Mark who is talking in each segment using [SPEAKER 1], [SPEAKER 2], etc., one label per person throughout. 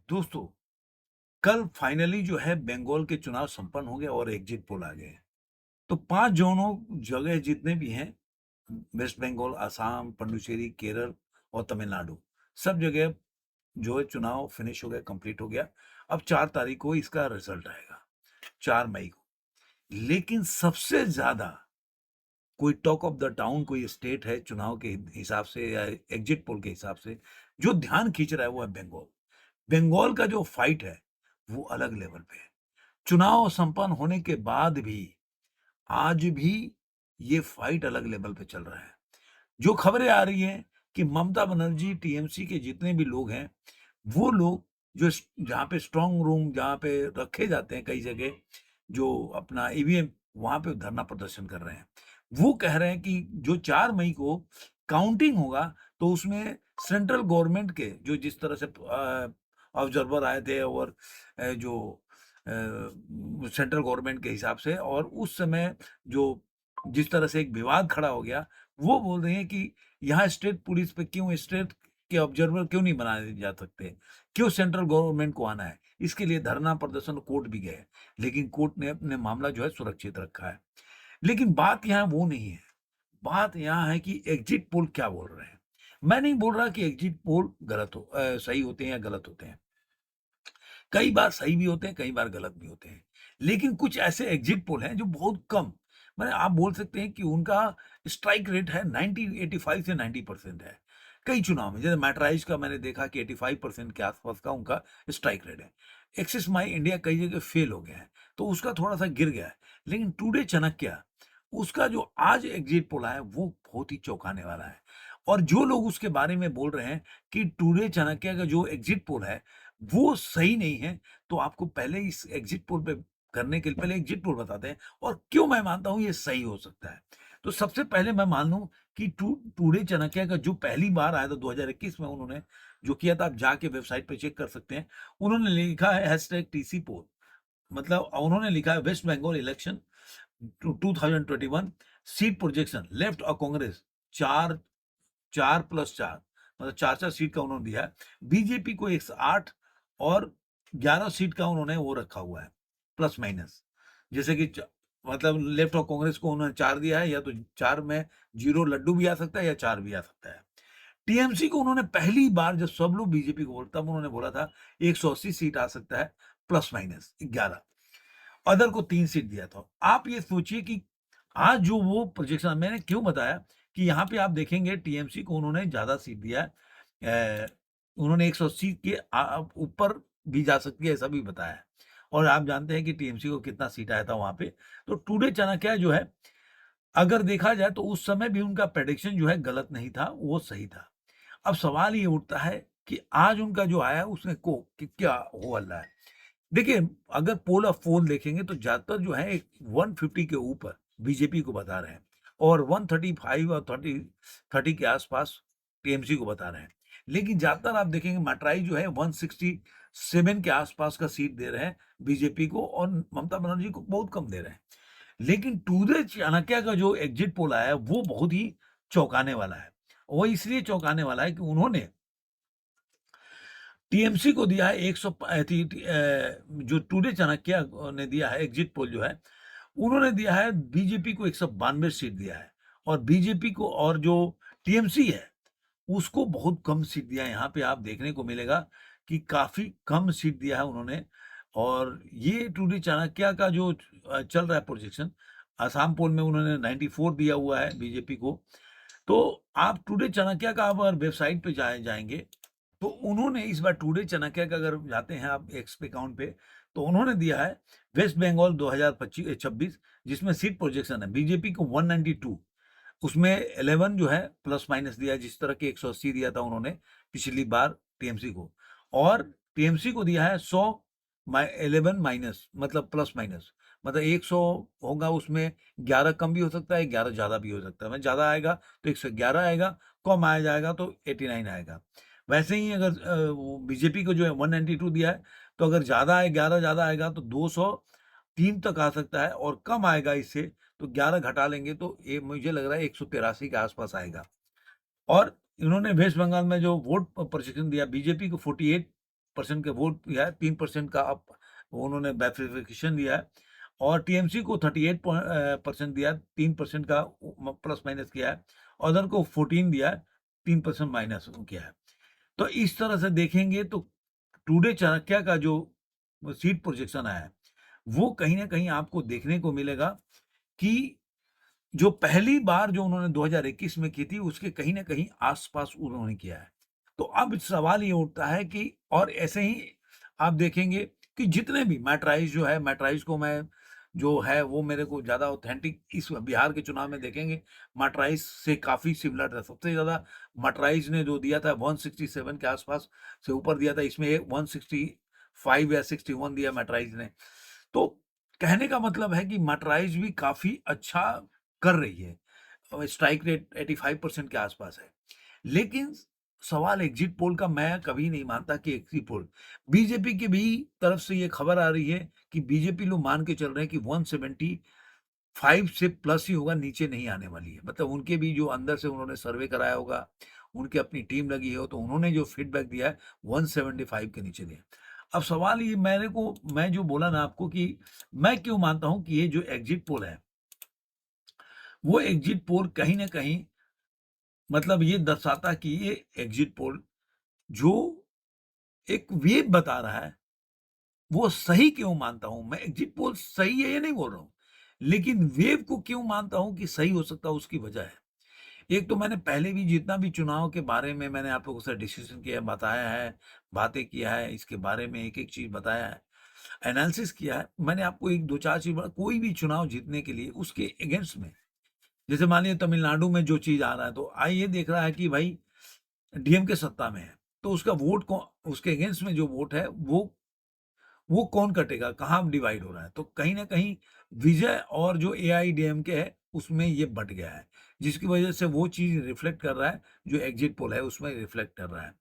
[SPEAKER 1] दोस्तों, कल फाइनली जो है बंगाल के चुनाव संपन्न हो गए और एग्जिट पोल आ गए। तो 5 जोनों जगह जितने भी हैं, वेस्ट बंगाल, असम, पुडुचेरी, केरल और तमिलनाडु, सब जगह जो है चुनाव फिनिश हो गया, कंप्लीट हो गया। अब 4 तारीख को इसका रिजल्ट आएगा, 4 मई को। लेकिन सबसे ज़्यादा कोई टॉक ऑफ द टाउन कोई स्टेट है चुनाव के हिसाब से या एग्जिट पोल के हिसाब से, जो ध्यान खींच रहा है वो है बंगाल। बंगाल का जो फाइट है, वो अलग लेवल पे है। चुनाव संपन्न होने के बाद भी आज भी ये फाइट अलग लेवल पे चल रहा है। जो खबरें आ रही हैं कि ममता बनर्जी, टीएमसी के जितने भी लोग हैं, वो लोग जो जहाँ पे स्ट्रांग रूम जहाँ पे रखे जाते हैं कई जगह, जो अपना ईवीएम, वहाँ पे धरना प्रदर्शन कर रहे हैं। वो कह रहे हैं कि जो 4 मई को काउंटिंग होगा, तो उसमें सेंट्रल गवर्नमेंट के जो जिस तरह से ऑब्जर्वर आए थे और जो सेंट्रल गवर्नमेंट के हिसाब से, और उस समय जो जिस तरह से एक विवाद खड़ा हो गया, वो बोल रहे हैं कि यहाँ स्टेट पुलिस पे क्यों, स्टेट के ऑब्जर्वर क्यों नहीं बनाए जा सकते? क्यों सेंट्रल गवर्नमेंट को आना है? इसके लिए धरना प्रदर्शन कोर्ट भी गए, लेकिन कोर्ट ने अपने मामला जो है सुरक्षित रखा है। लेकिन बात यहाँ वो नहीं है, बात यहाँ है कि एग्जिट पोल क्या बोल रहे हैं। मैं नहीं बोल रहा कि एग्जिट पोल सही होते हैं या गलत होते हैं। कई बार सही भी होते हैं, कई बार गलत भी होते हैं। लेकिन कुछ ऐसे एग्जिट पोल हैं जो बहुत कम, माने आप बोल सकते हैं कि उनका स्ट्राइक रेट है 90 85 से 90% है। कई चुनाव में जैसे मैटराइज का मैंने देखा कि 85% के आसपास का उनका स्ट्राइक रेट है। एक्सिस माई इंडिया कई जगह फेल हो गया है, तो उसका थोड़ा-सा गिर गया है। लेकिन टुडे चाणक्य, उसका जो आज एग्जिट पोल आया है, वो बहुत ही चौंकाने वाला है। और जो लोग उसके बारे में बोल रहे हैं कि टुडे चाणक्य का जो एग्जिट पोल है, वो सही नहीं है, तो आपको पहले इस एग्जिट पोल पे करने के लिए पहले एग्जिट पोल बताते हैं और क्यों मैं मानता हूँ ये सही हो सकता है। तो सबसे पहले मैं मान लूँ कि टुडे चाणक्य का जो पहली बार आया था 2021 में, उन्होंने जो किया था, आप जाके वेबसाइट पे चेक कर सकते हैं। उन्होंने लिखा है हैशटैग टीसी पोल, मतलब उन्होंने लिखा है West Bengal election 2021 seat projection left और कांग्रेस 4 4 प्लस 4, मतलब 4-4 सीट का उन्होंने दिया है। बीजेपी को 108 और 11 सीट का उन्होंने वो रखा हुआ है, प्लस माइनस। जैसे कि मतलब लेफ्ट और कांग्रेस को उन्होंने 4 दिया है, या तो 4 में 0 लड्डू भी आ सकता है या 4 भी आ सकता है। टीएमसी को उन्होंने पहली बार जब सब लोग बीजेपी को तब उन्होंने बोला था 180 सीट आ सकता है, प्लस माइनस 11। अदर को 3 सीट दिया था। आप ये सोचिए कि आज जो वो प्रोजेक्शन मैंने क्यों बताया कि यहाँ पे आप देखेंगे टीएमसी को उन्होंने ज़्यादा सीट दिया है। उन्होंने 180 के ऊपर भी जा सकती है, ऐसा भी बताया है। और आप जानते हैं कि टीएमसी को कितना सीट आया था वहाँ पे। तो टुडे चाणक्य जो है, अगर देखा जाए तो उस समय भी उनका प्रेडिक्शन जो है गलत नहीं था, वो सही था। अब सवाल ये उठता है कि आज उनका जो आया है उसमें को कि क्या हो वाला है? देखिए, अगर पोल ऑफ पोल देखेंगे तो ज़्यादातर जो है 150 के ऊपर बीजेपी को बता रहे हैं और 135 और 30 के आसपास टीएमसी को बता रहे हैं। लेकिन ज़्यादातर आप देखेंगे मटराई जो है 167 के आसपास का सीट दे रहे हैं बीजेपी को, और ममता बनर्जी को बहुत कम दे रहे हैं। लेकिन टूडे चाणक्य का जो एग्जिट पोल आया है वो बहुत ही चौंकाने वाला है। वो इसलिए चौंकाने वाला है कि उन्होंने टीएमसी को दिया है 100 जो टुडे चाणक्य ने दिया है एग्जिट पोल जो है, उन्होंने दिया है बीजेपी को 192 सीट दिया है, और बीजेपी को, और जो टीएमसी है, उसको बहुत कम सीट दिया है। यहाँ पे आप देखने को मिलेगा कि काफ़ी कम सीट दिया है उन्होंने। और ये टुडे चाणक्य का जो चल रहा है प्रोजेक्शन, असम पोल में उन्होंने 94 दिया हुआ है बीजेपी को। तो आप टुडे चाणक्य का अगर वेबसाइट पे जाएँगे, तो उन्होंने इस बार टुडे चाणक्य का अगर जाते हैं आप एक्स पे अकाउंट पे, तो उन्होंने दिया है वेस्ट बंगाल 2026, जिसमें सीट प्रोजेक्शन है बीजेपी को 192, उसमें 11 जो है प्लस माइनस दिया है, जिस तरह के 180 दिया था उन्होंने पिछली बार टीएमसी को, और टीएमसी को दिया है 100 11 माइनस, मतलब प्लस माइनस, मतलब 100 होगा, उसमें 11 कम भी हो सकता है, 11 ज़्यादा भी हो सकता है। मैं ज़्यादा आएगा तो 111 आएगा, कम आ जाएगा तो 89 आएगा। वैसे ही अगर वो बीजेपी को जो है 192 दिया है, तो अगर ज़्यादा है, 11 ज़्यादा आएगा तो 203 तक आ सकता है, और कम आएगा इससे तो 11 घटा लेंगे तो ये मुझे लग रहा है 183 के आसपास आएगा। और इन्होंने वेस्ट बंगाल में जो वोट प्रशिक्षण दिया बीजेपी को 48 परसेंट का वोट दिया है, 3% का अप उन्होंने बेनिफिकेशन दिया है और टीएमसी को 38 परसेंट दिया है, 3% का प्लस माइनस किया है, अदर को 14 दिया है, 3% माइनस किया है। तो इस तरह से देखेंगे तो टुडे चाणक्य का जो सीट प्रोजेक्शन आया है, वो कहीं न कहीं आपको देखने को मिलेगा कि जो पहली बार जो उन्होंने 2021 में की थी, उसके कहीं न कहीं आस-पास उन्होंने किया है। तो अब सवाल ये उठता है कि और ऐसे ही आप देखेंगे कि जितने भी मैट्राइज़ जो है, मैट्राइज़ को मैं जो है वो मेरे को ज़्यादा ऑथेंटिक इस बिहार के चुनाव में देखेंगे, मैट्राइज़ से काफ़ी सिमिलर था। सबसे ज़्यादा मैट्राइज़ ने जो दिया था 167 के आस-पास से ऊपर दिया था, इसमें 165 या 61 दिया मैट्राइज़ ने। तो कहने का मतलब है कि मैट्राइज़ भी काफ़ी अच्छा कर रही है। स्ट्राइक रेट 85% के आसपास है। लेकिन सवाल एग्ज़िट पोल का मैं कभी नहीं मानता कि एग्ज़िट पोल बीजेपी की भी तरफ से ये खबर आ रही है कि बीजेपी लोग मान के चल रहे हैं कि 175 से प्लस ही होगा, नीचे नहीं आने वाली है। मतलब उनके भी जो अंदर से उन्होंने सर्वे कराया होगा, उनकी अपनी टीम लगी हो, तो उन्होंने जो फीडबैक दिया है 175 के नीचे दिया है। अब सवाल ये मैं जो बोला ना आपको कि मैं क्यों मानता हूँ कि ये जो एग्ज़िट पोल है, वो एग्ज़िट पोल कहीं न कहीं मतलब ये दर्शाता कि ये एग्ज़िट पोल जो एक वेव बता रहा है, वो सही क्यों मानता हूँ? मैं एग्ज़िट पोल सही है ये नहीं बोल रहा हूँ, लेकिन वेव को क्यों मानता हूँ कि सही हो सकता है उसकी वजह है। एक तो मैंने पहले भी जितना भी चुनाव के बारे में मैंने आप लोगों से डिस्कशन किया है, बताया है, बातें किया है, इसके बारे में एक-एक चीज़ बताया है, एनालिसिस किया है। मैंने आपको 1 2-4 चीज़ कोई भी चुनाव जीतने के लिए उसके अगेंस्ट में जैसे मान लीजिए तमिलनाडु में जो चीज़ आ रहा है, तो ये देख रहा है कि भाई डीएमके सत्ता में है, तो उसका वोट कौ उसके अगेंस्ट में जो वोट है, वो कौन कटेगा, कहाँ डिवाइड हो रहा है। तो कहीं न कहीं विजय और जो एआईएडीएमके है, उसमें ये बँट गया है, जिसकी वजह से वो चीज़ रिफ्लेक्ट कर रहा है, जो एग्ज़िट पोल है, उसमें रिफ्लेक्ट कर रहा है।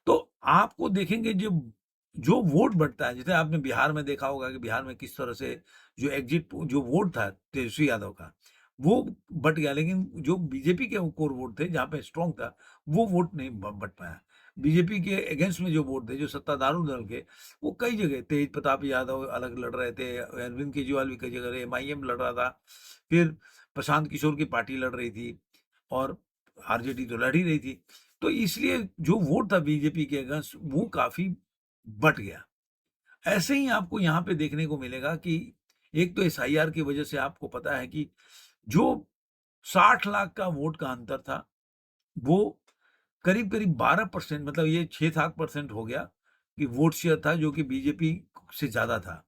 [SPEAKER 1] तो आपको देखेंगे जब जो वोट बढ़ता है, जैसे आपने बिहार में देखा होगा कि बिहार में किस तरह से जो वोट था तेजस्वी यादव का, वो बँट गया, लेकिन जो बीजेपी के कोर वोट थे, जहाँ पे स्ट्रॉन्ग था, वो वोट नहीं बँट पाया। बीजेपी के अगेंस्ट में जो वोट थे, जो सत्ताधारी दल के, वो कई जगह तेज प्रताप यादव अलग लड़ रहे थे, अरविंद केजरीवाल भी कई जगह एमआईएम लड़ रहा था, फिर प्रशांत किशोर की पार्टी लड़ रही थी और आरजेडी तो लड़ ही रही थी। तो इसलिए जो वोट था बीजेपी के अगेंस्ट वो काफ़ी बँट गया। ऐसे ही आपको यहाँ पे देखने को मिलेगा कि एक तो एसआईआर की वजह से आपको पता है कि जो 60 लाख का वोट का अंतर था, वो करीब-करीब 12% मतलब ये 6-7% हो गया कि वोट शेयर था जो कि बीजेपी से ज़्यादा था।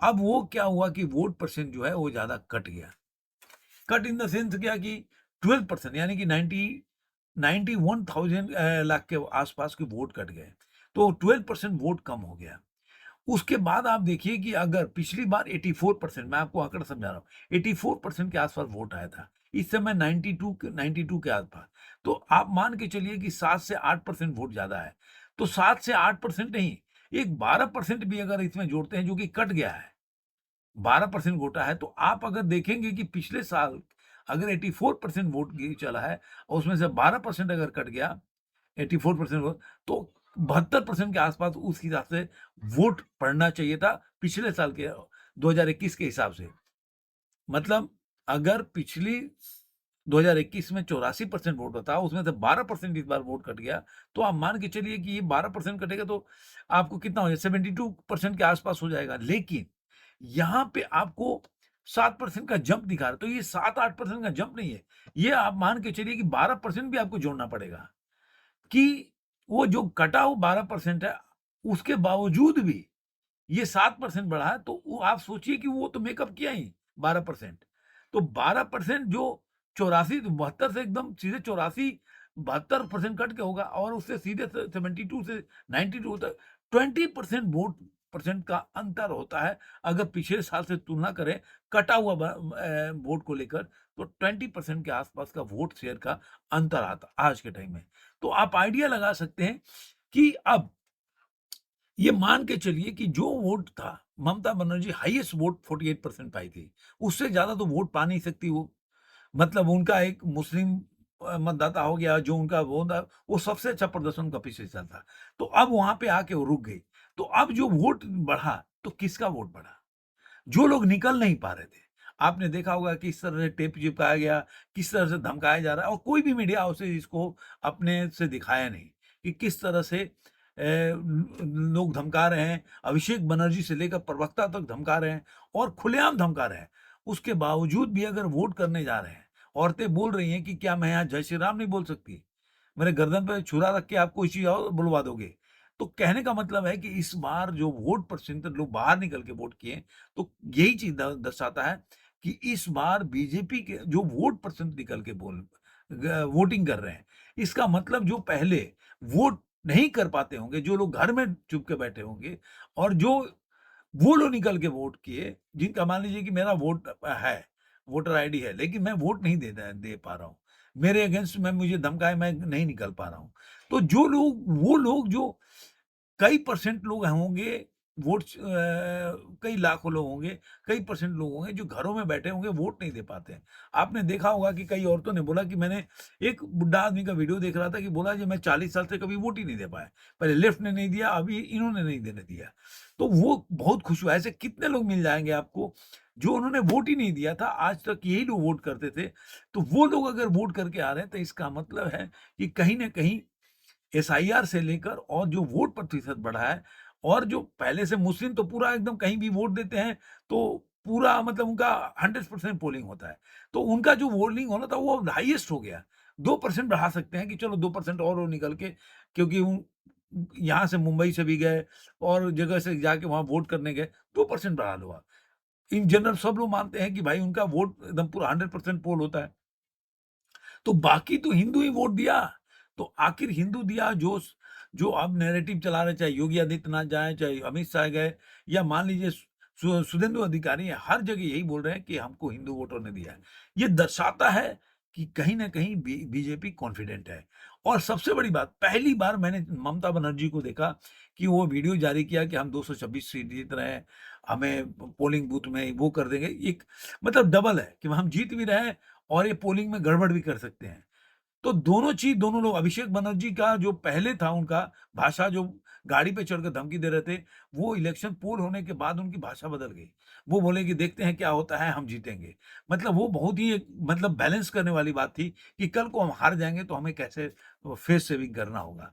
[SPEAKER 1] अब वो क्या हुआ कि वोट परसेंट जो है वो ज़्यादा कट गया। कट इन द सेंस क्या कि 12% यानी कि 91,000 लाख के आसपास के वोट कट गए। तो 12% वोट कम हो गया। उसके बाद आप देखिए कि अगर पिछली बार 84% मैं आपको आंकड़ा समझा रहा हूँ, 84% के आस-पास वोट आया था। इस समय 92 के आस-पास। तो आप मान के चलिए कि 7 से 8% वोट ज़्यादा है। तो 7 से 8% नहीं, एक 12% भी अगर इसमें जोड़ते हैं जो कि कट गया है, 12% वोटा है, तो आप अगर देखेंगे कि पिछले साल अगर 84% वोट चला है और उसमें से 12% अगर कट गया 84% वोट, तो 72% के आसपास उस हिसाब से वोट पड़ना चाहिए था पिछले साल के 2021 के हिसाब से। मतलब अगर पिछली 2021 में 84% वोट था, उसमें से 12% इस बार वोट कट गया, तो आप मान के चलिए कि ये 12% कटेगा तो आपको कितना हो जाएगा 72% के आसपास हो जाएगा। लेकिन यहाँ पे आपको 7% का जंप दिखा रहा है, तो ये 7-8% का जंप नहीं है। ये आप मान के चलिए कि 12% भी आपको जोड़ना पड़ेगा। कि वो जो कटा हुआ 12% है, उसके बावजूद भी ये 7% बढ़ा है, तो वो आप सोचिए कि वो तो मेकअप किया ही 12%। तो 12% जो 84 72 से एकदम सीधे 84 72% कट के होगा और उससे सीधे 72 से 92 तक 20% वोट परसेंट का अंतर होता है। अगर पिछले साल से तुलना करें कटा हुआ वोट को लेकर तो 20% के आसपास का वोट शेयर का अंतर आता आज के टाइम में। तो आप आइडिया लगा सकते हैं कि अब ये मान के चलिए कि जो वोट था, ममता बनर्जी हाईएस्ट वोट 48% पाई थी। उससे ज़्यादा तो वोट पा नहीं सकती वो। मतलब उनका एक मुस्लिम मतदाता हो गया, जो उनका वो था, वो सबसे अच्छा प्रदर्शन उनका पिछले साल था। तो अब वहाँ पे आके वो रुक गई। तो अब जो वोट बढ़ा, तो किसका वोट बढ़ा? जो लोग निकल नहीं पा रहे थे। आपने देखा होगा किस तरह से टेप चिपकाया गया, किस तरह से धमकाया जा रहा है, और कोई भी मीडिया हाउस ने इसको अपने से दिखाया नहीं कि किस तरह से लोग धमका रहे हैं। अभिषेक बनर्जी से लेकर प्रवक्ता तक धमका रहे हैं और खुलेआम धमका रहे हैं। उसके बावजूद भी अगर वोट करने जा रहे हैं, औरतें बोल रही हैं कि क्या मैं यहाँ जय श्री राम नहीं बोल सकती? मेरे गर्दन पे छुरा रख के आप कोई चीज़ और बुलवा दोगे। तो कहने का मतलब है कि इस बार जो वोट परसेंटेज लोग बाहर निकल के वोट किए, तो यही चीज़ द दर्शाता है कि इस बार बीजेपी के जो वोट परसेंट निकल के वोटिंग कर रहे हैं, इसका मतलब जो पहले वोट नहीं कर पाते होंगे, जो लोग घर में चुप के बैठे होंगे, और जो वो लोग निकल के वोट किए, जिनका मान लीजिए कि मेरा वोट है, वोटर आईडी है, लेकिन मैं वोट नहीं दे पा रहा हूँ। मेरे अगेंस्ट में मुझे धमकाए, मैं नहीं निकल पा रहा हूँ। तो जो लोग, वो लोग जो कई परसेंट लोग होंगे, कई लाखों लोग होंगे, कई परसेंट लोग होंगे जो घरों में बैठे होंगे, वोट नहीं दे पाते हैं। आपने देखा होगा कि कई औरतों ने बोला कि मैंने एक बुड्ढा आदमी का वीडियो देख रहा था कि बोला जी मैं 40 साल से कभी वोट ही नहीं दे पाया। पहले लेफ्ट ने नहीं दिया, अभी इन्होंने नहीं देने दिया। तो वो बहुत खुश हुआ। ऐसे कितने लोग मिल जाएँगे आपको, जो उन्होंने वोट ही नहीं दिया था, आज तक यही लोग वोट करते थे। तो वो लोग अगर वोट करके आ रहे हैं, तो इसका मतलब है कि कहीं न कहीं एसआईआर से लेकर और जो वोट प्रतिशत बढ़ा है, और जो पहले से मुस्लिम तो पूरा एकदम कहीं भी वोट देते हैं, तो पूरा मतलब उनका 100% पोलिंग होता है। तो उनका जो वोटिंग होना था वो हाईएस्ट हो गया। 2% बढ़ा सकते हैं कि चलो 2% और वो निकल के, क्योंकि यहाँ से मुंबई से भी गए और जगह से जाके वहाँ वोट करने गए, 2% बढ़ा लो आप। इन जनरल सब लोग मानते हैं कि भाई उनका वोट एकदम पूरा 100% पोल होता है। तो बाकी तो हिंदू ही वोट दिया। तो आखिर हिंदू दिया, जो अब नैरेटिव चला रहे, चाहे योगी आदित्यनाथ जाएँ, चाहे अमित शाह गए, या मान लीजिए शुभेंदु अधिकारी हैं, हर जगह यही बोल रहे हैं कि हमको हिंदू वोटरों ने दिया है। ये दर्शाता है कि कहीं न कहीं बीजेपी कॉन्फिडेंट है। और सबसे बड़ी बात, पहली बार मैंने ममता बनर्जी को देखा कि वो वीडियो जारी किया कि हम 226 सीट जीत रहे हैं, हमें पोलिंग बूथ में वो कर देंगे। एक मतलब डबल है कि हम जीत भी रहे हैं और ये पोलिंग में गड़बड़ भी कर सकते हैं। तो दोनों चीज़, दोनों लोग, अभिषेक बनर्जी का जो पहले था उनका भाषा, जो गाड़ी पे चढ़कर धमकी दे रहे थे, वो इलेक्शन पोल होने के बाद उनकी भाषा बदल गई। वो बोले कि देखते हैं क्या होता है, हम जीतेंगे। मतलब वो बहुत ही एक मतलब बैलेंस करने वाली बात थी कि कल को हम हार जाएँगे तो हमें कैसे फेस सेविंग करना होगा।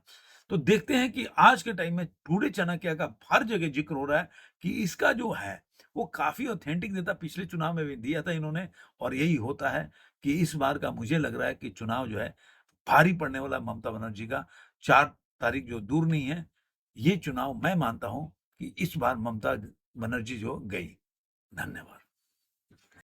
[SPEAKER 1] तो देखते हैं कि आज के टाइम में टूडे चाणक्य का हर जगह ज़िक्र हो रहा है कि इसका जो है, वो काफ़ी ऑथेंटिक डेटा पिछले चुनाव में भी दिया था इन्होंने, और यही होता है कि इस बार का मुझे लग रहा है कि चुनाव जो है भारी पड़ने वाला है ममता बनर्जी का। 4 तारीख जो दूर नहीं है, ये चुनाव मैं मानता हूँ कि इस बार ममता बनर्जी जो गई। धन्यवाद।